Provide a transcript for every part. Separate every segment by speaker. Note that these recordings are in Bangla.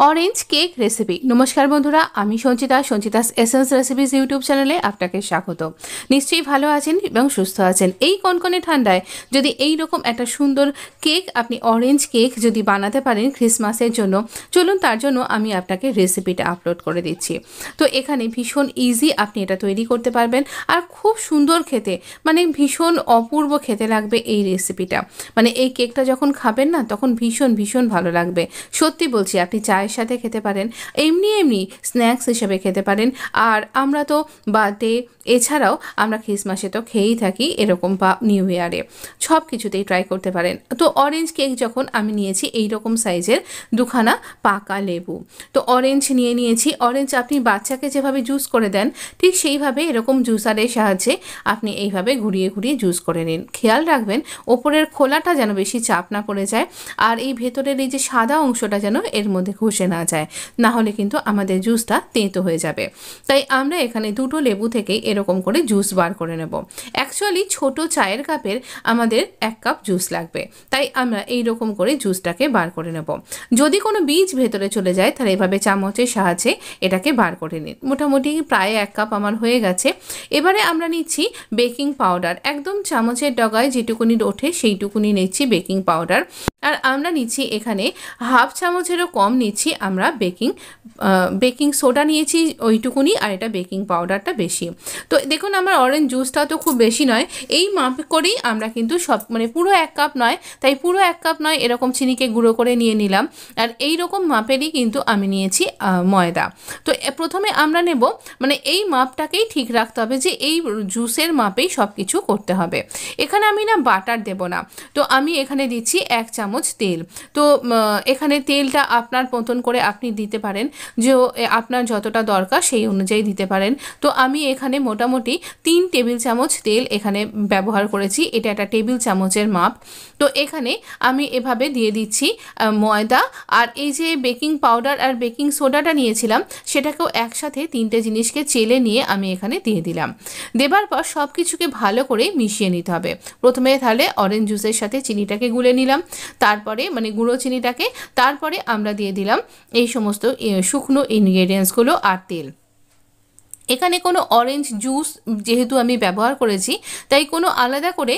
Speaker 1: Orange cake recipe. নমস্কার বন্ধুরা, আমি সঞ্চিতাস এসেন্স রেসিপিস ইউটিউব চ্যানেলে আপনাকে স্বাগত। নিশ্চয়ই ভালো আছেন এবং সুস্থ আছেন। এই কনকনে ঠান্ডায় যদি এই রকম একটা সুন্দর কেক, আপনি অরেঞ্জ কেক যদি বানাতে পারেন ক্রিসমাসের জন্য, চলুন তার জন্য আমি আপনাকে রেসিপিটা আপলোড করে দিচ্ছি। তো এখানে ভীষণ ইজি আপনি এটা তৈরি করতে পারবেন, আর খুব সুন্দর খেতে, মানে ভীষণ অপূর্ব খেতে লাগবে এই রেসিপিটা। মানে এই কেকটা যখন খাবেন না, তখন ভীষণ ভীষণ ভালো লাগবে। সত্যি বলছি, আপনি চায়ের সাথে খেতে পারেন, এমনি স্ন্যাক্স হিসেবে খেতে পারেন। আর আমরা তো বার্থডে এছাড়াও আমরা ক্রিসমাসে তো খেয়েই থাকি এরকম, বা নিউ ইয়ারে, সব কিছুতেই ট্রাই করতে পারেন। তো অরেঞ্জ কেক যখন আমি নিয়েছি এই রকম সাইজের দুখানা পাকা লেবু, তো অরেঞ্জ নিয়েছি। অরেঞ্জ আপনি বাচ্চাকে যেভাবে জুস করে দেন, ঠিক সেইভাবে এরকম জুসারের সাহায্যে আপনি এইভাবে ঘুরিয়ে ঘুরিয়ে জুস করে নিন। খেয়াল রাখবেন ওপরের খোলাটা যেন বেশি চাপ না পড়ে যায়, আর এই ভেতরের এই যে সাদা অংশটা যেন এর মধ্যে ঘষে না যায়, না হলে কিন্তু আমাদের জুসটা তেঁতো হয়ে যাবে। তাই আমরা এখানে দুটো লেবু থেকে এরকম করে জুস বার করে নেব। অ্যাকচুয়ালি ছোট চায়ের কাপের আমাদের 1 কাপ জুস লাগবে, তাই আমরা এই রকম করে জুসটাকে বার করে নেব। যদি কোনো বীজ ভেতরে চলে যায় তাহলে এভাবে চামচের সাহায্যে এটাকে বার করে নিন। মোটামুটি প্রায় 1 কাপ আমার হয়ে গেছে। এবারে আমরা নিচ্ছি বেকিং পাউডার, একদম চামচের ডগায় যেটুকুনি ওঠে সেইটুকুনি নিচ্ছি বেকিং পাউডার। আর আমরা নিচ্ছি এখানে হাফ চামচেরও কম নিচ্ছি আমরা বেকিং সোডা নিয়েছি ওইটুকুনি, আর এটা বেকিং পাউডারটা বেশি। তো দেখুন আমার অরেঞ্জ জুসটা তো খুব বেশি নয়, এই মাপ করেই আমরা কিন্তু সব, মানে পুরো 1 কাপ নয়, তাই পুরো 1 কাপ নয়, এরকম চিনিকে গুঁড়ো করে নিয়ে নিলাম। আর এই রকম মাপেরই কিন্তু আমি নিয়েছি ময়দা। তো প্রথমে আমরা নেব, মানে এই মাপটাকেই ঠিক রাখতে হবে যে এই জুসের মাপেই সব কিছু করতে হবে। এখানে আমি না বাটার দেব না, তো আমি এখানে দিচ্ছি 1 চামচ তেল। তো এখানে তেলটা আপনার মতন করে আপনি দিতে পারেন, যে আপনার যতটা দরকার সেই অনুযায়ী দিতে পারেন। তো আমি এখানে মোটামুটি 3 টেবিল চামচ তেল এখানে ব্যবহার করেছি, এটা একটা টেবিল চামচের মাপ। তো এখানে আমি এভাবে দিয়ে দিচ্ছি ময়দা, আর এই যে বেকিং পাউডার আর বেকিং সোডাটা নিয়েছিলাম সেটাকেও একসাথে 3টে জিনিসকে চেলে নিয়ে আমি এখানে দিয়ে দিলাম। দেবার পর সব কিছুকে ভালো করে মিশিয়ে নিতে হবে। প্রথমে তাহলে অরেঞ্জ জুসের সাথে চিনিটাকে গুলে নিলাম, তারপরে মানে গুঁড়ো চিনিটাকে, তারপরে আমরা দিয়ে দিলাম এই সমস্ত শুকনো ইনগ্রেডিয়েন্টসগুলো আর তেল। এখানে কোনো অরেঞ্জ জুস যেহেতু আমি ব্যবহার করেছি, তাই কোনো আলাদা করে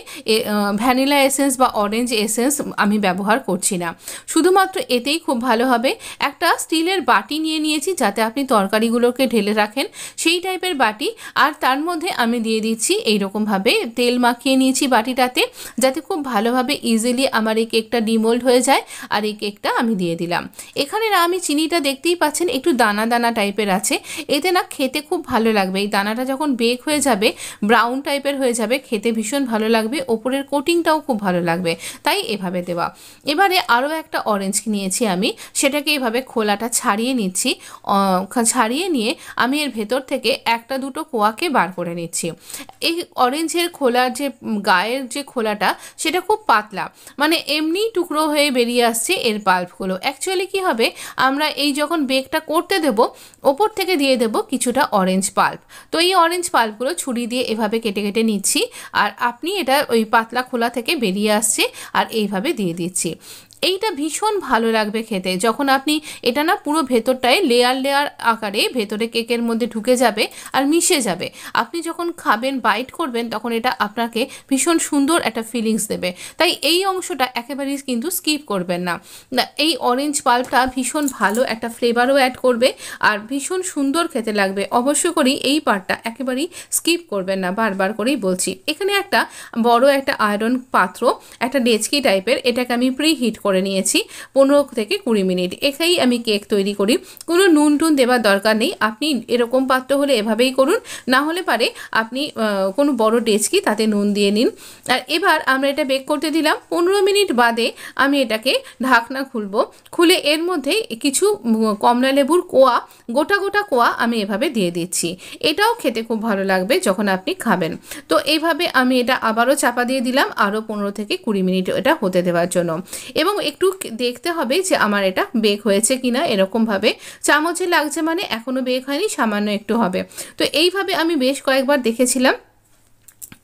Speaker 1: ভ্যানিলা এসেন্স বা অরেঞ্জ এসেন্স আমি ব্যবহার করছি না, শুধুমাত্র এতেই খুব ভালো হবে। একটা স্টিলের বাটি নিয়ে নিয়েছি যাতে আপনি তরকারিগুলোকে ঢেলে রাখেন, সেই টাইপের বাটি। আর তার মধ্যে আমি দিয়ে দিচ্ছি এইরকমভাবে তেল মাখিয়ে নিয়েছি বাটিটাতে, যাতে খুব ভালোভাবে ইজিলি আমার এই কেকটা ডিমোল্ড হয়ে যায়। আর এই কেকটা আমি দিয়ে দিলাম। এখানে না আমি চিনিটা দেখতেই পাচ্ছেন একটু দানা দানা টাইপের আছে, এতে না খেতে খুব ভালো লাগবে। এই দানাটা যখন বেক হয়ে যাবে, ব্রাউন টাইপের হয়ে যাবে, খেতে ভীষণ ভালো লাগবে, ওপরের কোটিংটাও খুব ভালো লাগবে, তাই এভাবে দেওয়া। এবারে আরও একটা অরেঞ্জ নিয়েছি আমি, সেটাকে এভাবে খোলাটা ছাড়িয়ে নিচ্ছি। ছাড়িয়ে নিয়ে আমি এর ভেতর থেকে 1-2টো কোয়াকে বার করে নিচ্ছি। এই অরেঞ্জের খোলার যে গায়ের যে খোলাটা সেটা খুব পাতলা, মানে এমনি টুকরো হয়ে বেরিয়ে আসছে এর পাল্পগুলো। অ্যাকচুয়ালি কি হবে, আমরা এই যখন বেকটা করতে দেব, ওপর থেকে দিয়ে দেব কিছুটা অরেঞ্জ পাল্প। তো এই অরেঞ্জ পাল্পগুলো ছুরি দিয়ে এভাবে কেটে কেটে নিচ্ছি, আর আপনি এটা ওই পাতলা খোলা থেকে বেরিয়ে আসছে আর এইভাবে দিয়ে দিচ্ছি। এইটা ভীষণ ভালো লাগবে খেতে, যখন আপনি এটা না পুরো ভেতরটায় লেয়ার লেয়ার আকারে ভেতরে কেকের মধ্যে ঢুকে যাবে আর মিশে যাবে। আপনি যখন খাবেন, বাইট করবেন, তখন এটা আপনাকে ভীষণ সুন্দর একটা ফিলিংস দেবে। তাই এই অংশটা একেবারেই কিন্তু স্কিপ করবেন না। এই অরেঞ্জ পাল্পটা ভীষণ ভালো একটা ফ্লেভারও অ্যাড করবে, আর ভীষণ সুন্দর খেতে লাগবে। অবশ্য করেই এই পার্টটা একেবারেই স্কিপ করবেন না, বারবার করেই বলছি। এখানে একটা বড় একটা আয়রন পাত্র, একটা ডেচকি টাইপের, এটাকে আমি প্রি হিট করে নিয়েছি 15 থেকে 20 মিনিট। এখানেই আমি কেক তৈরি করি, কোনো নুন টুন দেবার দরকার নেই। আপনি এরকম পাত্র হলে এভাবেই করুন, না হলে পারে আপনি কোনো বড় ডেচকি তাতে নুন দিয়ে নিন। আর এবার আমরা এটা বেক করতে দিলাম। 15 মিনিট বাদে আমি এটাকে ঢাকনা খুলবো, খুলে এর মধ্যে কিছু কমলা লেবুর কোয়া, গোটা গোটা কোয়া আমি এভাবে দিয়ে দিচ্ছি। এটাও খেতে খুব ভালো লাগবে যখন আপনি খাবেন। তো এইভাবে আমি এটা আবারও চাপা দিয়ে দিলাম আরও 15 থেকে 20 মিনিট এটা হতে দেওয়ার জন্য। এবং একটু দেখতে হবে যে আমার এটা বেক হয়েছে কিনা, এরকমভাবে চামচে লাগছে মানে এখনও বেক হয়নি, সামান্য একটু হবে। তো এইভাবে আমি বেশ কয়েকবার দেখেছিলাম।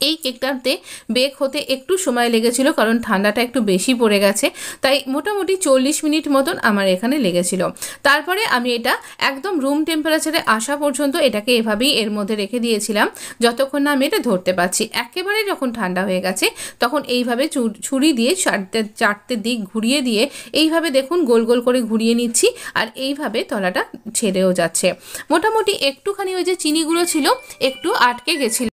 Speaker 1: এই কেকটাতে বেক হতে একটু সময় লেগেছিল, কারণ ঠান্ডাটা একটু বেশি পড়ে গেছে, তাই মোটামুটি 40 মিনিট মতন আমার এখানে লেগেছিল। তারপরে আমি এটা একদম রুম টেম্পারেচারে আসা পর্যন্ত এটাকে এভাবেই এর মধ্যে রেখে দিয়েছিলাম, যতক্ষণ না আমি এটা ধরতে পারছি। একেবারে যখন ঠান্ডা হয়ে গেছে তখন এইভাবে ছুরি দিয়ে চারটে দিক ঘুরিয়ে দিয়ে এইভাবে দেখুন গোল গোল করে ঘুরিয়ে নিচ্ছি, আর এইভাবে তলাটা ছেড়েও যাচ্ছে। মোটামুটি একটুখানি ওই যে চিনিগুলো ছিল একটু আটকে গেছিল,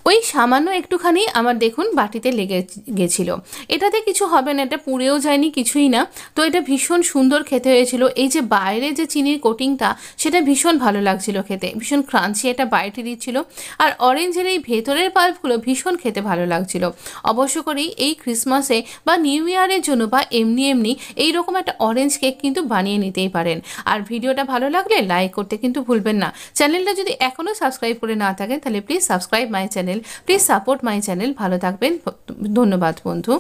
Speaker 1: ওই সামান্য একটুখানি আমার দেখুন বাটিতে লেগে গেছিলো। এটাতে কিছু হবে না, এটা পুড়েও যায়নি, কিছুই না। তো এটা ভীষণ সুন্দর খেতে হয়েছিল। এই যে বাইরে যে চিনির কোটিংটা সেটা ভীষণ ভালো লাগছিল খেতে, ভীষণ ক্রাঞ্চি একটা বাইটে দিচ্ছিল, আর অরেঞ্জের এই ভেতরের পাল্পগুলো ভীষণ খেতে ভালো লাগছিল। অবশ্য করেই এই ক্রিসমাসে বা নিউ ইয়ারের জন্য বা এমনি এমনি এইরকম একটা অরেঞ্জ কেক কিন্তু বানিয়ে নিতেই পারেন। আর ভিডিওটা ভালো লাগলে লাইক করতে কিন্তু ভুলবেন না। চ্যানেলটা যদি এখনও সাবস্ক্রাইব করে না থাকেন তাহলে please subscribe my channel, please support my channel. ভালো থাকবেন, ধন্যবাদ বন্ধু।